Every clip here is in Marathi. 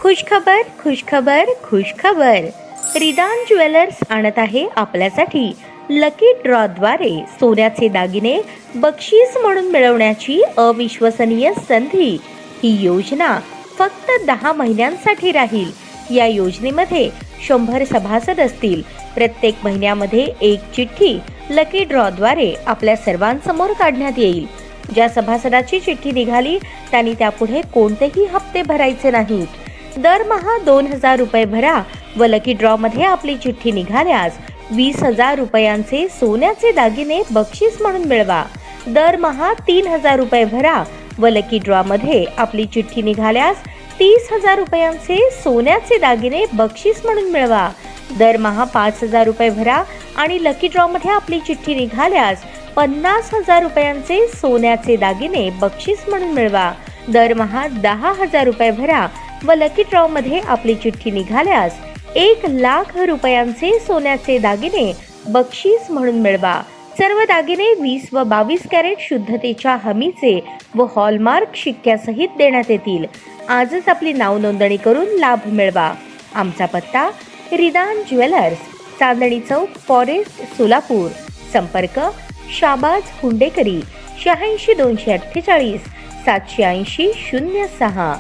खुशखबर खुशखबर खुशखबर. रिदान ज्वेलर्स आणत आहे आपल्यासाठी लकी ड्रॉद्वारे सोन्याचे दागिने बक्षीस म्हणून मिळवण्याची अविश्वसनीय संधी. ही योजना फक्त 10 महिन्यांसाठी राहील. या योजनेमध्ये 100 सभासद असतील. प्रत्येक महिन्यामध्ये एक चिठ्ठी लकी ड्रॉद्वारे आपल्या सर्वांसमोर काढण्यात येईल. ज्या सभासदाची चिठ्ठी निघाली त्यांनी त्यापुढे कोणतेही हप्ते भरायचे नाहीत. दरमहा 2000 रुपये भरा व लकी ड्रॉ मध्ये आपली चिठ्ठी निघाल्यास 20,000 रुपयांचे सोन्याचे दागिने बक्षीस म्हणून मिळवा. दरमहा 3000 रुपये भरा व लकी ड्रॉ मध्ये आपली चिठ्ठी निघाल्यास 30,000 रुपयांचे सोन्याचे दागिने बक्षीस म्हणून मिळवा. दरमहा 5,000 रुपये भरा आणि लकी ड्रॉ मध्ये आपली चिठ्ठी निघाल्यास 50,000 रुपयांचे सोन्याचे दागिने बक्षीस म्हणून मिळवा. दरमहा 10,000 रुपये भरा व लकी ड्रॉ मध्ये आपली चिठ्ठी निघाल्यास 1,00,000 रुपयांचे सोन्याचे दागिने बक्षीस म्हणून मिळवा. सर्व दागिने 20 व 22 कॅरेट शुद्धतेच्या हमीचे व हॉलमार्क शिक्क्यासहित देण्यात येतील. आजच आपली नाव नोंदणी करून लाभ मिळवा. आमचा पत्ता रिदान ज्वेलर्स, चांदणी चौक, फॉरेस्ट, सोलापूर. संपर्क शाबाज हुंडेकरी 86 248 780 06.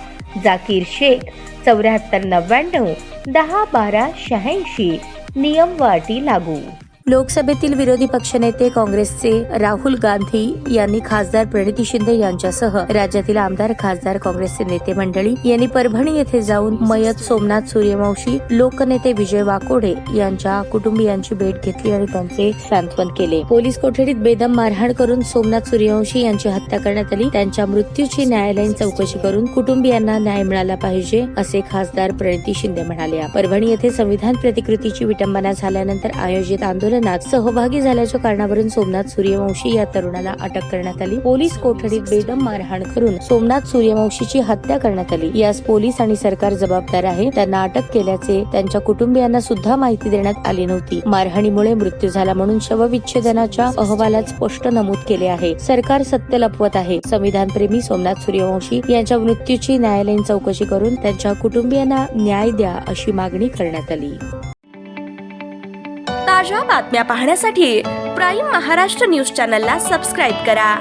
जाकीर शेख 74 99 10 12 86. नियम व अटी लागू. लोकसभेतील विरोधी पक्षनेते काँग्रेसचे राहुल गांधी यांनी खासदार प्रणिती शिंदे यांच्यासह राज्यातील आमदार, खासदार, काँग्रेसचे नेते मंडळी यांनी परभणी येथे जाऊन मयत सोमनाथ सूर्यवंशी, लोकनेते विजय वाकोडे यांच्या कुटुंबियांची भेट घेतली आणि त्यांचे सांत्वन केले. पोलीस कोठडीत बेदम मारहाण करून सोमनाथ सूर्यवंशी यांची हत्या करण्यात आली. त्यांच्या मृत्यूची न्यायालयीन चौकशी करून कुटुंबियांना न्याय मिळाला पाहिजे, असे खासदार प्रणिती शिंदे म्हणाल्या. परभणी येथे संविधान प्रतिकृतीची विटंबना झाल्यानंतर आयोजित आंदोलन सहभागी झाल्याच्या कारणावरून सोमनाथ सूर्यवंशी या तरुणाला अटक करण्यात आली. पोलीस कोठडीत बेदम मारहाण करून सोमनाथ सूर्यवंशीची हत्या करण्यात आली. यास पोलीस आणि सरकार जबाबदार आहे. त्यांना अटक केल्याचे त्यांच्या कुटुंबियांना सुद्धा माहिती देण्यात आली नव्हती. मारहाणीमुळे मृत्यू झाला म्हणून शवविच्छेदनाच्या अहवालात स्पष्ट नमूद केले आहे. सरकार सत्य लपवत आहे. संविधानप्रेमी सोमनाथ सूर्यवंशी यांच्या मृत्यूची न्यायालयीन चौकशी करून त्यांच्या कुटुंबियांना न्याय द्या, अशी मागणी करण्यात आली. ताज्या बातम्या पाहण्यासाठी प्राईम महाराष्ट्र न्यूज चॅनलला सबस्क्राईब करा.